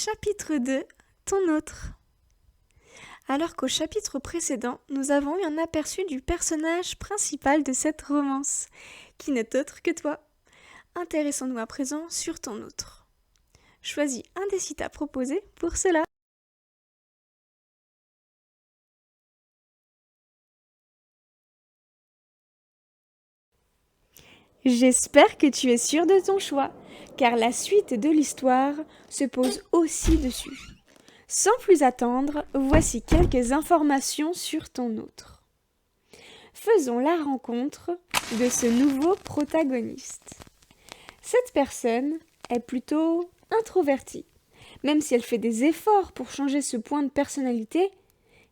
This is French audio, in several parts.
Chapitre 2, ton autre. Alors qu'au chapitre précédent, nous avons eu un aperçu du personnage principal de cette romance, qui n'est autre que toi. Intéressons-nous à présent sur ton autre. Choisis un des sites à proposer pour cela. J'espère que tu es sûr de ton choix, car la suite de l'histoire se pose aussi dessus. Sans plus attendre, voici quelques informations sur ton autre. Faisons la rencontre de ce nouveau protagoniste. Cette personne est plutôt introvertie, même si elle fait des efforts pour changer ce point de personnalité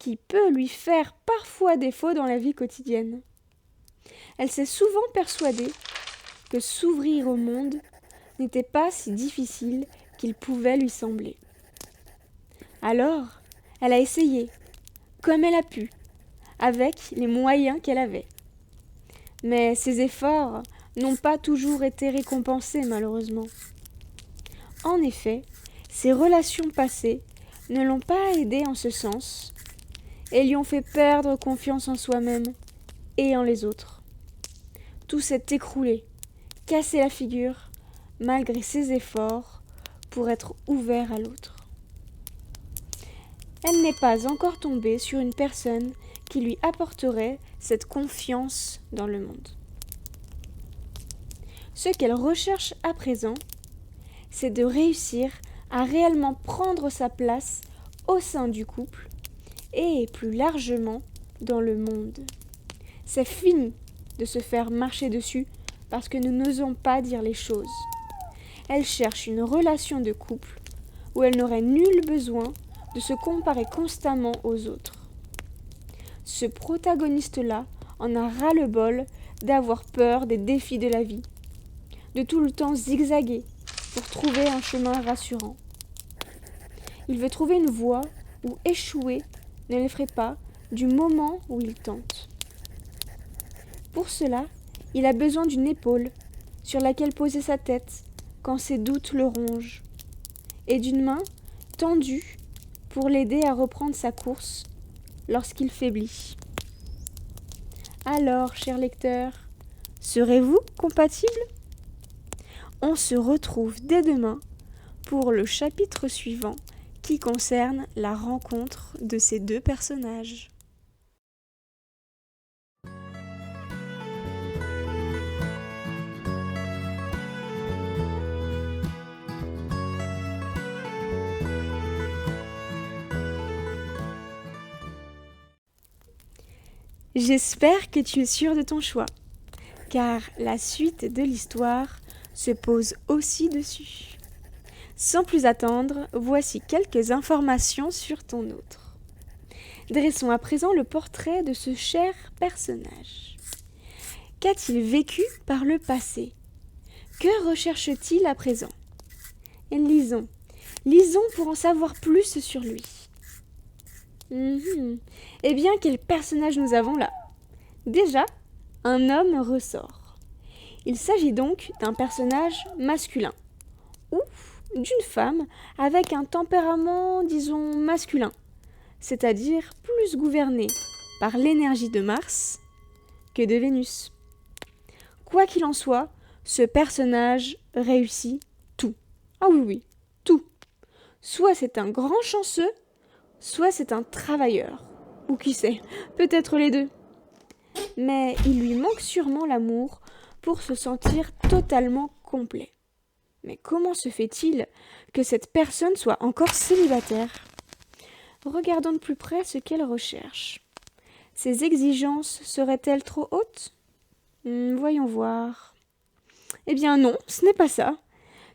qui peut lui faire parfois défaut dans la vie quotidienne. Elle s'est souvent persuadée que s'ouvrir au monde n'était pas si difficile qu'il pouvait lui sembler. Alors, elle a essayé, comme elle a pu, avec les moyens qu'elle avait. Mais ses efforts n'ont pas toujours été récompensés, malheureusement. En effet, ses relations passées ne l'ont pas aidée en ce sens et lui ont fait perdre confiance en soi-même et en les autres. Tout s'est écroulé, cassé la figure, malgré ses efforts pour être ouvert à l'autre. Elle n'est pas encore tombée sur une personne qui lui apporterait cette confiance dans le monde. Ce qu'elle recherche à présent, c'est de réussir à réellement prendre sa place au sein du couple et plus largement dans le monde. C'est fini de se faire marcher dessus parce que nous n'osons pas dire les choses. Elle cherche une relation de couple où elle n'aurait nul besoin de se comparer constamment aux autres. Ce protagoniste-là en a ras-le-bol d'avoir peur des défis de la vie, de tout le temps zigzaguer pour trouver un chemin rassurant. Il veut trouver une voie où échouer ne l'effraie pas du moment où il tente. Pour cela, il a besoin d'une épaule sur laquelle poser sa tête quand ses doutes le rongent, et d'une main tendue pour l'aider à reprendre sa course lorsqu'il faiblit. Alors, cher lecteur, serez-vous compatibles ? On se retrouve dès demain pour le chapitre suivant qui concerne la rencontre de ces deux personnages. J'espère que tu es sûr de ton choix, car la suite de l'histoire se pose aussi dessus. Sans plus attendre, voici quelques informations sur ton autre. Dressons à présent le portrait de ce cher personnage. Qu'a-t-il vécu par le passé ? Que recherche-t-il à présent ? Lisons pour en savoir plus sur lui. Eh bien, quel personnage nous avons là ? Déjà, un homme ressort. Il s'agit donc d'un personnage masculin, ou d'une femme avec un tempérament, disons, masculin, c'est-à-dire plus gouverné par l'énergie de Mars que de Vénus. Quoi qu'il en soit, ce personnage réussit tout. Ah oui, tout. Soit c'est un grand chanceux, soit c'est un travailleur. Ou qui sait, peut-être les deux. Mais il lui manque sûrement l'amour pour se sentir totalement complet. Mais comment se fait-il que cette personne soit encore célibataire ? Regardons de plus près ce qu'elle recherche. Ses exigences seraient-elles trop hautes ? Voyons voir. Eh bien non, ce n'est pas ça.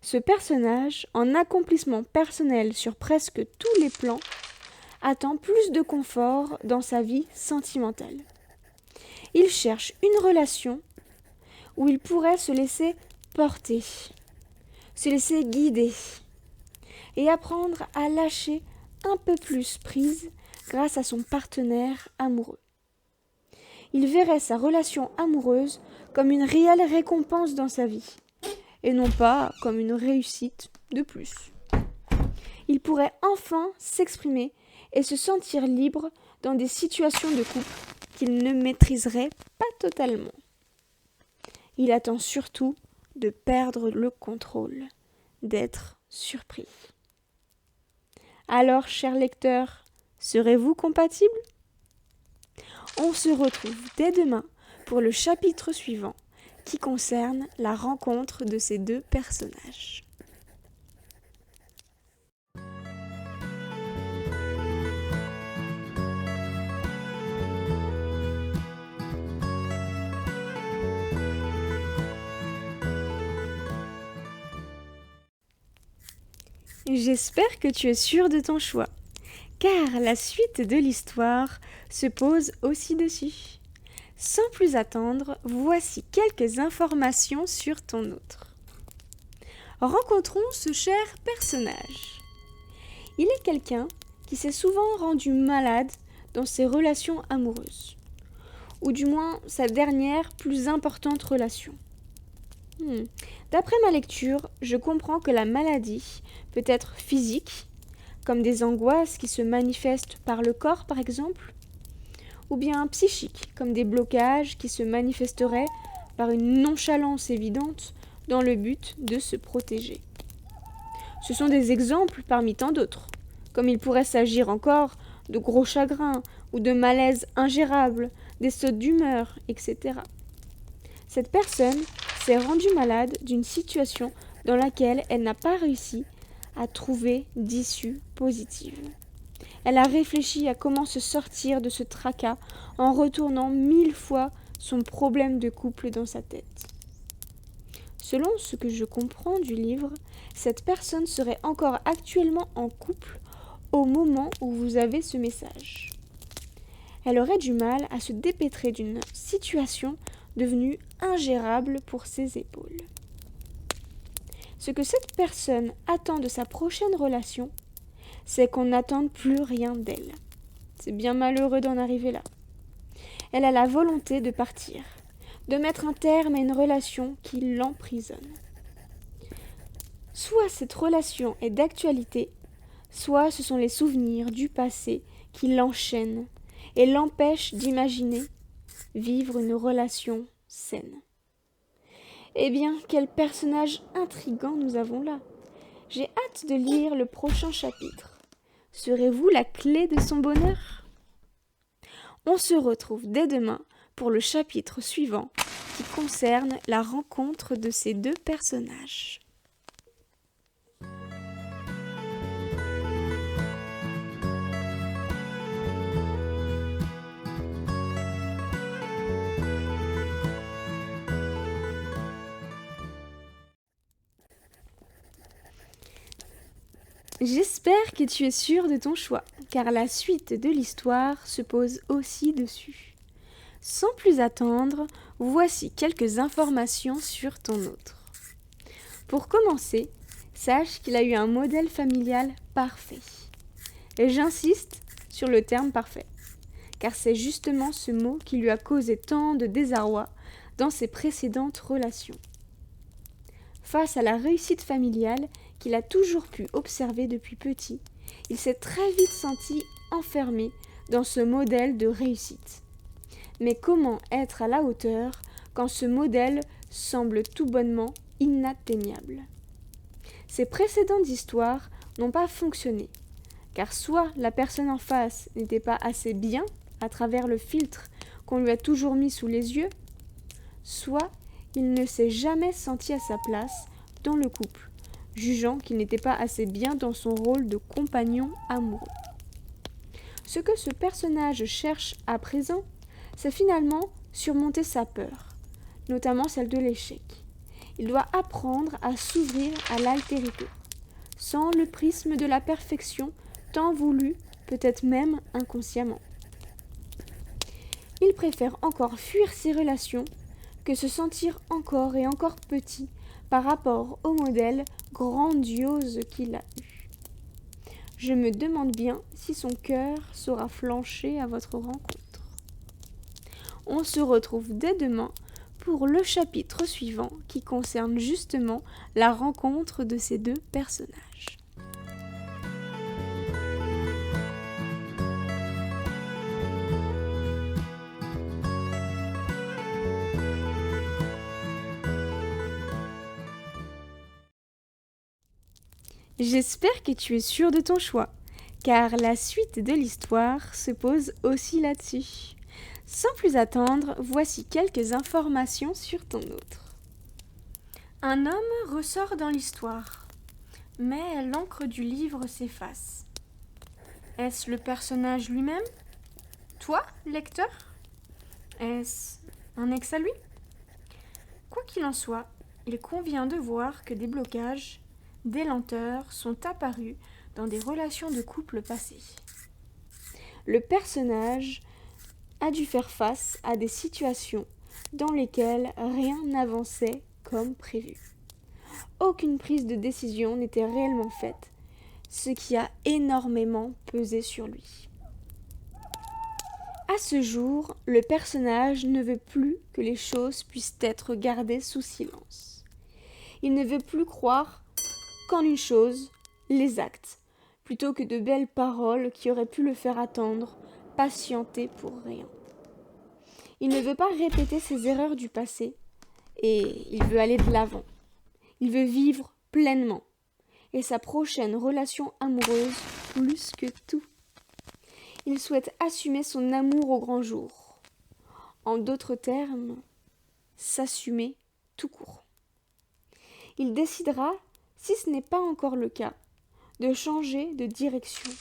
Ce personnage, en accomplissement personnel sur presque tous les plans, attend plus de confort dans sa vie sentimentale. Il cherche une relation où il pourrait se laisser porter, se laisser guider et apprendre à lâcher un peu plus prise grâce à son partenaire amoureux. Il verrait sa relation amoureuse comme une réelle récompense dans sa vie et non pas comme une réussite de plus. il pourrait enfin s'exprimer et se sentir libre dans des situations de couple qu'il ne maîtriserait pas totalement. Il attend surtout de perdre le contrôle, d'être surpris. Alors, chers lecteurs, serez-vous compatibles ? On se retrouve dès demain pour le chapitre suivant qui concerne la rencontre de ces deux personnages. J'espère que tu es sûr de ton choix, car la suite de l'histoire se pose aussi dessus. Sans plus attendre, voici quelques informations sur ton autre. Rencontrons ce cher personnage. Il est quelqu'un qui s'est souvent rendu malade dans ses relations amoureuses, ou du moins sa dernière plus importante relation. D'après ma lecture, je comprends que la maladie peut être physique, comme des angoisses qui se manifestent par le corps par exemple, ou bien psychique, comme des blocages qui se manifesteraient par une nonchalance évidente dans le but de se protéger. Ce sont des exemples parmi tant d'autres, comme il pourrait s'agir encore de gros chagrins ou de malaises ingérables, des sautes d'humeur, etc. Cette personne s'est rendue malade d'une situation dans laquelle elle n'a pas réussi à trouver d'issue positive. Elle a réfléchi à comment se sortir de ce tracas en retournant 1000 fois son problème de couple dans sa tête. Selon ce que je comprends du livre, cette personne serait encore actuellement en couple au moment où vous avez ce message. Elle aurait du mal à se dépêtrer d'une situation devenue ingérable pour ses épaules. Ce que cette personne attend de sa prochaine relation, c'est qu'on n'attende plus rien d'elle. C'est bien malheureux d'en arriver là. Elle a la volonté de partir, de mettre un terme à une relation qui l'emprisonne. Soit cette relation est d'actualité, soit ce sont les souvenirs du passé qui l'enchaînent et l'empêchent d'imaginer vivre une relation saine. Eh bien, quel personnage intrigant nous avons là. J'ai hâte de lire le prochain chapitre. Serez-vous la clé de son bonheur ? On se retrouve dès demain pour le chapitre suivant qui concerne la rencontre de ces deux personnages. J'espère que tu es sûr de ton choix, car la suite de l'histoire se pose aussi dessus. Sans plus attendre, voici quelques informations sur ton autre. Pour commencer, sache qu'il a eu un modèle familial parfait. Et j'insiste sur le terme parfait, car c'est justement ce mot qui lui a causé tant de désarroi dans ses précédentes relations. Face à la réussite familiale qu'il a toujours pu observer depuis petit, il s'est très vite senti enfermé dans ce modèle de réussite. Mais comment être à la hauteur quand ce modèle semble tout bonnement inatteignable ? Ces précédentes histoires n'ont pas fonctionné, car soit la personne en face n'était pas assez bien à travers le filtre qu'on lui a toujours mis sous les yeux, soit il ne s'est jamais senti à sa place dans le couple, jugeant qu'il n'était pas assez bien dans son rôle de compagnon amoureux. Ce que ce personnage cherche à présent, c'est finalement surmonter sa peur, notamment celle de l'échec. Il doit apprendre à s'ouvrir à l'altérité, sans le prisme de la perfection tant voulu, peut-être même inconsciemment. Il préfère encore fuir ses relations que se sentir encore et encore petit par rapport au modèle grandiose qu'il a eu. Je me demande bien si son cœur saura flancher à votre rencontre. On se retrouve dès demain pour le chapitre suivant qui concerne justement la rencontre de ces deux personnages. J'espère que tu es sûr de ton choix, car la suite de l'histoire se pose aussi là-dessus. Sans plus attendre, voici quelques informations sur ton autre. Un homme ressort dans l'histoire, mais l'encre du livre s'efface. Est-ce le personnage lui-même? Toi, lecteur? Est-ce un ex à lui? Quoi qu'il en soit, il convient de voir que des blocages, des lenteurs sont apparus dans des relations de couple passées. Le personnage a dû faire face à des situations dans lesquelles rien n'avançait comme prévu. Aucune prise de décision n'était réellement faite, ce qui a énormément pesé sur lui. À ce jour, le personnage ne veut plus que les choses puissent être gardées sous silence. Il ne veut plus croire qu'en une chose, les actes, plutôt que de belles paroles qui auraient pu le faire attendre, patienter pour rien. Il ne veut pas répéter ses erreurs du passé, et il veut aller de l'avant. Il veut vivre pleinement, et sa prochaine relation amoureuse plus que tout. Il souhaite assumer son amour au grand jour. En d'autres termes, s'assumer tout court. Il décidera, si ce n'est pas encore le cas, de changer de direction,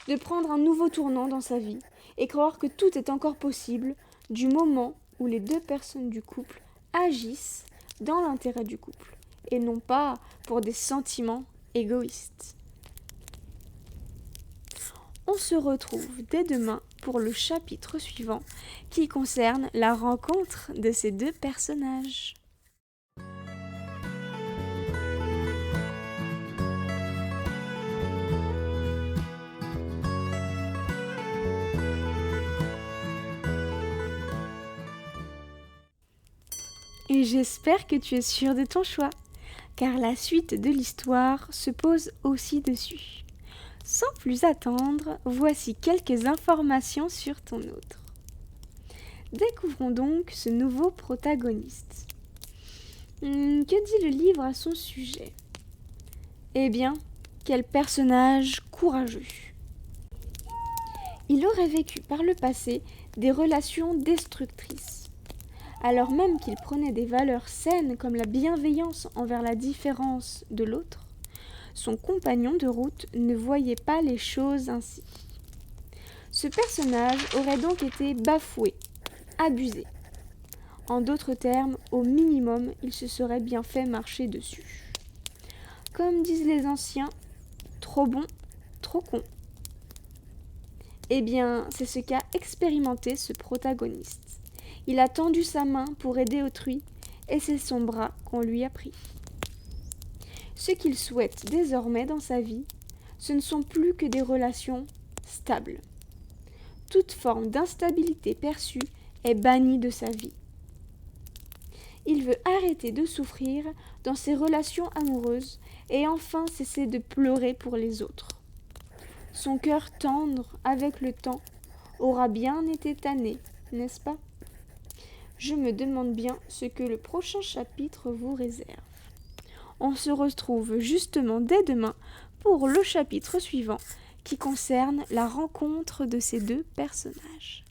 de prendre un nouveau tournant dans sa vie et croire que tout est encore possible du moment où les deux personnes du couple agissent dans l'intérêt du couple et non pas pour des sentiments égoïstes. On se retrouve dès demain pour le chapitre suivant qui concerne la rencontre de ces deux personnages. Et j'espère que tu es sûr de ton choix, car la suite de l'histoire se pose aussi dessus. Sans plus attendre, voici quelques informations sur ton autre. Découvrons donc ce nouveau protagoniste. Que dit le livre à son sujet? Eh bien, quel personnage courageux. Il aurait vécu par le passé des relations destructrices. Alors même qu'il prenait des valeurs saines comme la bienveillance envers la différence de l'autre, son compagnon de route ne voyait pas les choses ainsi. Ce personnage aurait donc été bafoué, abusé. En d'autres termes, au minimum, il se serait bien fait marcher dessus. Comme disent les anciens, trop bon, trop con. Eh bien, c'est ce qu'a expérimenté ce protagoniste. Il a tendu sa main pour aider autrui, et c'est son bras qu'on lui a pris. Ce qu'il souhaite désormais dans sa vie, ce ne sont plus que des relations stables. Toute forme d'instabilité perçue est bannie de sa vie. Il veut arrêter de souffrir dans ses relations amoureuses et enfin cesser de pleurer pour les autres. Son cœur tendre, avec le temps, aura bien été tanné, n'est-ce pas? Je me demande bien ce que le prochain chapitre vous réserve. On se retrouve justement dès demain pour le chapitre suivant qui concerne la rencontre de ces deux personnages.